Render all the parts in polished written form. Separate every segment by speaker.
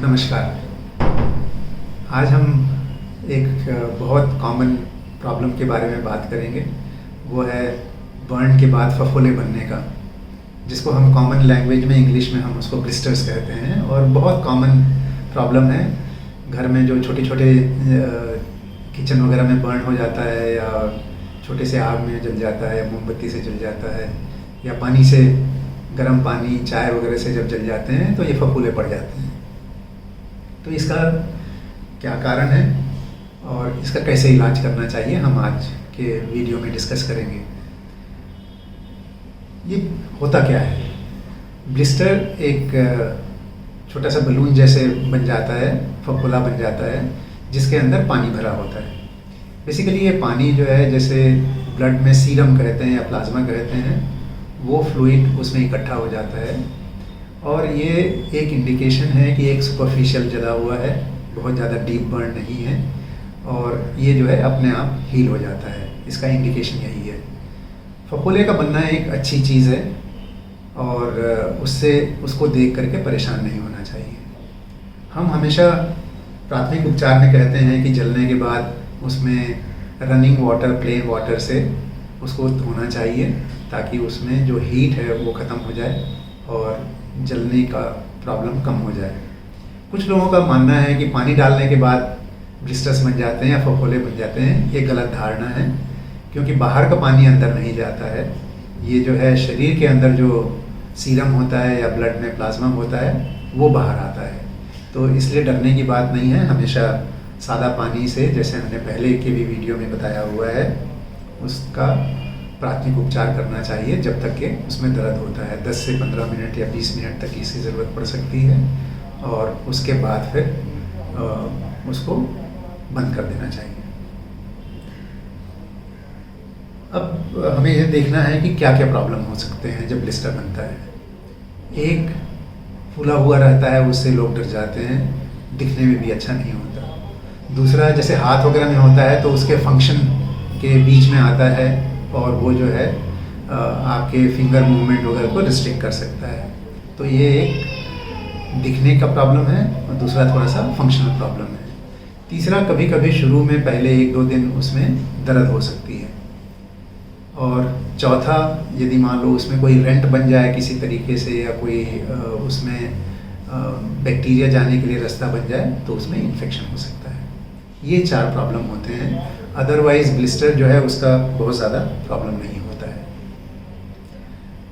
Speaker 1: नमस्कार। आज हम एक बहुत कॉमन प्रॉब्लम के बारे में बात करेंगे। वो है बर्न के बाद फफोले बनने का, जिसको हम कॉमन लैंग्वेज में इंग्लिश में हम उसको ब्लिस्टर्स कहते हैं। और बहुत कॉमन प्रॉब्लम है। घर में जो छोटे छोटे किचन वगैरह में बर्न हो जाता है, या छोटे से आग में जल जाता है, मोमबत्ती से जल जाता है, या पानी से, गर्म पानी चाय वगैरह से जब जल जाते हैं तो ये फफूले पड़ जाते हैं। तो इसका क्या कारण है और इसका कैसे इलाज करना चाहिए, हम आज के वीडियो में डिस्कस करेंगे। ये होता क्या है? ब्लिस्टर एक छोटा सा बलून जैसे बन जाता है, फफोला बन जाता है, जिसके अंदर पानी भरा होता है। बेसिकली ये पानी जो है, जैसे ब्लड में सीरम कहते हैं या प्लाज्मा कहते हैं, वो फ्लूइड उसमें इकट्ठा हो जाता है। और ये एक इंडिकेशन है कि एक सुपरफिशियल जला हुआ है, बहुत ज़्यादा डीप बर्न नहीं है, और ये जो है अपने आप हील हो जाता है। इसका इंडिकेशन यही है। फफोले का बनना एक अच्छी चीज़ है, और उसको देख करके परेशान नहीं होना चाहिए। हम हमेशा प्राथमिक उपचार में कहते हैं कि जलने के बाद उसमें रनिंग वाटर, प्लेन वाटर से उसको धोना चाहिए, ताकि उसमें जो हीट है वो ख़त्म हो जाए और जलने का प्रॉब्लम कम हो जाए। कुछ लोगों का मानना है कि पानी डालने के बाद ब्लिस्टर्स बन जाते हैं या फफोले बन जाते हैं। ये गलत धारणा है, क्योंकि बाहर का पानी अंदर नहीं जाता है। ये जो है शरीर के अंदर जो सीरम होता है या ब्लड में प्लाज्मा होता है, वो बाहर आता है। तो इसलिए डरने की बात नहीं है। हमेशा सादा पानी से, जैसे हमने पहले के भी वीडियो में बताया हुआ है, उसका प्राथमिक उपचार करना चाहिए जब तक कि उसमें दर्द होता है। 10 से 15 मिनट या 20 मिनट तक इसकी ज़रूरत पड़ सकती है, और उसके बाद फिर उसको बंद कर देना चाहिए। अब हमें यह देखना है कि क्या क्या प्रॉब्लम हो सकते हैं जब ब्लिस्टर बनता है। एक, फूला हुआ रहता है, उससे लोग डर जाते हैं, दिखने में भी अच्छा नहीं होता। दूसरा, जैसे हाथ वगैरह में होता है तो उसके फंक्शन के बीच में आता है, और वो जो है आपके फिंगर मूवमेंट वगैरह को रिस्ट्रिक्ट कर सकता है। तो ये एक दिखने का प्रॉब्लम है, और दूसरा थोड़ा सा फंक्शनल प्रॉब्लम है। तीसरा, कभी कभी शुरू में पहले 1-2 दिन उसमें दर्द हो सकती है। और चौथा, यदि मान लो उसमें कोई रेंट बन जाए किसी तरीके से, या कोई उसमें बैक्टीरिया जाने के लिए रास्ता बन जाए, तो उसमें इन्फेक्शन हो सकता है। ये 4 प्रॉब्लम होते हैं। अदरवाइज ब्लिस्टर जो है उसका बहुत ज़्यादा प्रॉब्लम नहीं होता है।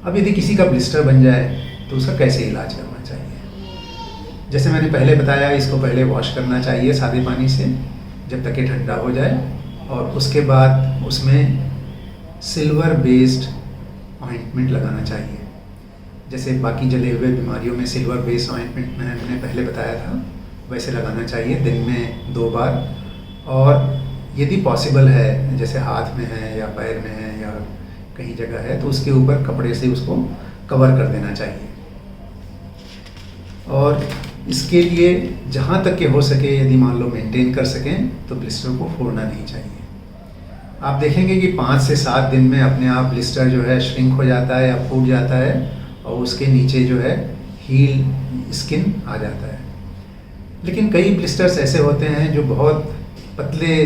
Speaker 1: अब यदि किसी का ब्लिस्टर बन जाए तो उसका कैसे इलाज करना चाहिए? जैसे मैंने पहले बताया, इसको पहले वॉश करना चाहिए सादे पानी से जब तक ये ठंडा हो जाए, और उसके बाद उसमें सिल्वर बेस्ड ऑइंटमेंट लगाना चाहिए। जैसे बाकी जले हुए बीमारियों में सिल्वर बेस्ड ऑइंटमेंट मैंने पहले बताया था, वैसे लगाना चाहिए दिन में 2 बार। और यदि पॉसिबल है, जैसे हाथ में है या पैर में है या कहीं जगह है, तो उसके ऊपर कपड़े से उसको कवर कर देना चाहिए। और इसके लिए जहाँ तक के हो सके, यदि मान लो मेंटेन कर सकें, तो ब्लिस्टर को फोड़ना नहीं चाहिए। आप देखेंगे कि 5 से 7 दिन में अपने आप ब्लिस्टर जो है श्रिंक हो जाता है या फूट जाता है, और उसके नीचे जो है हील स्किन आ जाता है। लेकिन कई ब्लिस्टर्स ऐसे होते हैं जो बहुत पतले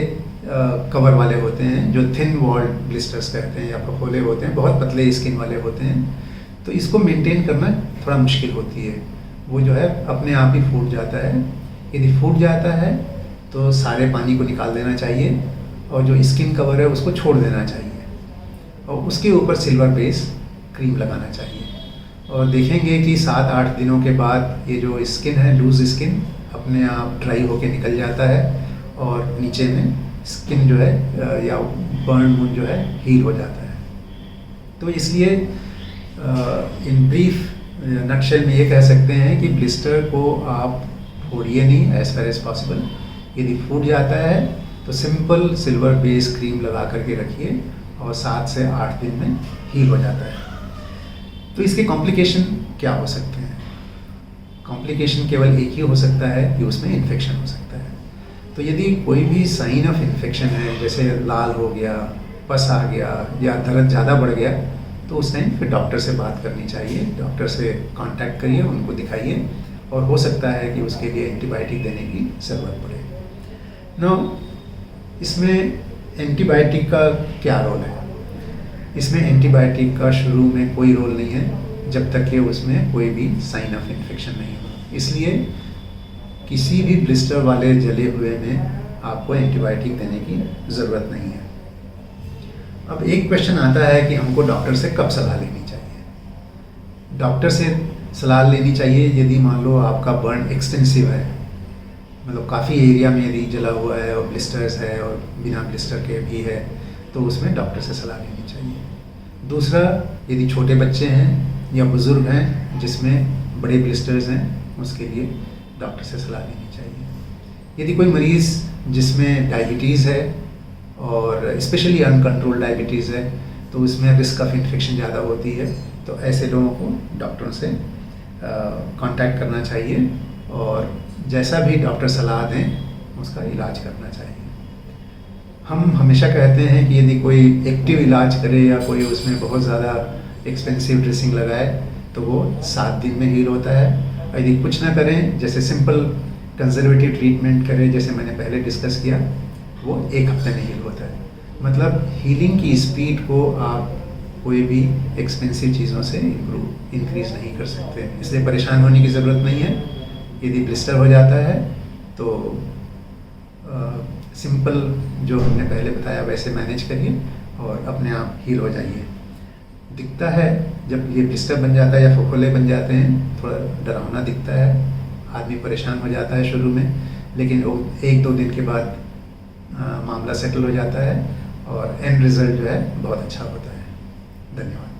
Speaker 1: कवर वाले होते हैं, जो थिन वॉल्ड ब्लिस्टर्स कहते हैं, या फफोले होते हैं, बहुत पतले स्किन वाले होते हैं। तो इसको मेंटेन करना थोड़ा मुश्किल होती है। वो जो है अपने आप ही फूट जाता है। यदि फूट जाता है तो सारे पानी को निकाल देना चाहिए, और जो स्किन कवर है उसको छोड़ देना चाहिए, और उसके ऊपर सिल्वर बेस क्रीम लगाना चाहिए। और देखेंगे कि 7-8 दिनों के बाद ये जो स्किन है, लूज स्किन, अपने आप ड्राई होके निकल जाता है, और नीचे में स्किन जो है या बर्न वुंड जो है हील हो जाता है। तो इसलिए इन ब्रीफ नटशेल में ये कह सकते हैं कि ब्लिस्टर को आप फोड़िए नहीं एज फार एज पॉसिबल। यदि फूट जाता है तो सिंपल सिल्वर बेस क्रीम लगा करके रखिए, और 7 से 8 दिन में हील हो जाता है। तो इसके कॉम्प्लिकेशन क्या हो सकते हैं? कॉम्प्लिकेशन केवल एक ही हो सकता है कि उसमें इन्फेक्शन हो सकता है। तो यदि कोई भी साइन ऑफ इन्फेक्शन है, जैसे लाल हो गया, पस आ गया, या दर्द ज़्यादा बढ़ गया, तो उस टाइम फिर डॉक्टर से बात करनी चाहिए। डॉक्टर से कांटेक्ट करिए, उनको दिखाइए, और हो सकता है कि उसके लिए एंटीबायोटिक देने की ज़रूरत पड़े। नो, इसमें एंटीबायोटिक का क्या रोल है? इसमें एंटीबायोटिक का शुरू में कोई रोल नहीं है जब तक कि उसमें कोई भी साइन ऑफ इन्फेक्शन नहीं हो। इसलिए किसी भी ब्लिस्टर वाले जले हुए में आपको एंटीबायोटिक देने की ज़रूरत नहीं है। अब एक क्वेश्चन आता है कि हमको डॉक्टर से कब सलाह लेनी चाहिए? डॉक्टर से सलाह लेनी चाहिए यदि मान लो आपका बर्न एक्सटेंसिव है, मतलब काफ़ी एरिया में यदि जला हुआ है और ब्लिस्टर्स है और बिना ब्लिस्टर के भी है, तो उसमें डॉक्टर से सलाह लेनी चाहिए। दूसरा, यदि छोटे बच्चे हैं या बुज़ुर्ग हैं जिसमें बड़े ब्लिस्टर्स हैं, उसके लिए डॉक्टर से सलाह लेनी चाहिए। यदि कोई मरीज़ जिसमें डायबिटीज़ है और स्पेशली अनकंट्रोल्ड डायबिटीज़ है, तो उसमें रिस्क ऑफ इन्फेक्शन ज़्यादा होती है, तो ऐसे लोगों को डॉक्टरों से कांटेक्ट करना चाहिए और जैसा भी डॉक्टर सलाह दें उसका इलाज करना चाहिए। हम हमेशा कहते हैं कि यदि कोई एक्टिव इलाज करे या कोई उसमें बहुत ज़्यादा एक्सपेंसिव ड्रेसिंग लगाए तो वो 7 दिन में हील होता है। यदि कुछ ना करें, जैसे सिंपल कंजर्वेटिव ट्रीटमेंट करें जैसे मैंने पहले डिस्कस किया, वो 1 हफ्ते में हील होता है। मतलब हीलिंग की स्पीड को आप कोई भी एक्सपेंसिव चीज़ों से इंक्रीज़ नहीं कर सकते, इसलिए परेशान होने की ज़रूरत नहीं है। यदि ब्लिस्टर हो जाता है तो सिंपल जो हमने पहले बताया वैसे मैनेज करिए और अपने आप हील हो जाइए। दिखता है जब ये ब्लिस्टर बन जाता है या फफोले बन जाते हैं, थोड़ा डरावना दिखता है, आदमी परेशान हो जाता है शुरू में, लेकिन वो 1-2 दिन के बाद मामला सेटल हो जाता है और एंड रिज़ल्ट जो है बहुत अच्छा होता है। धन्यवाद।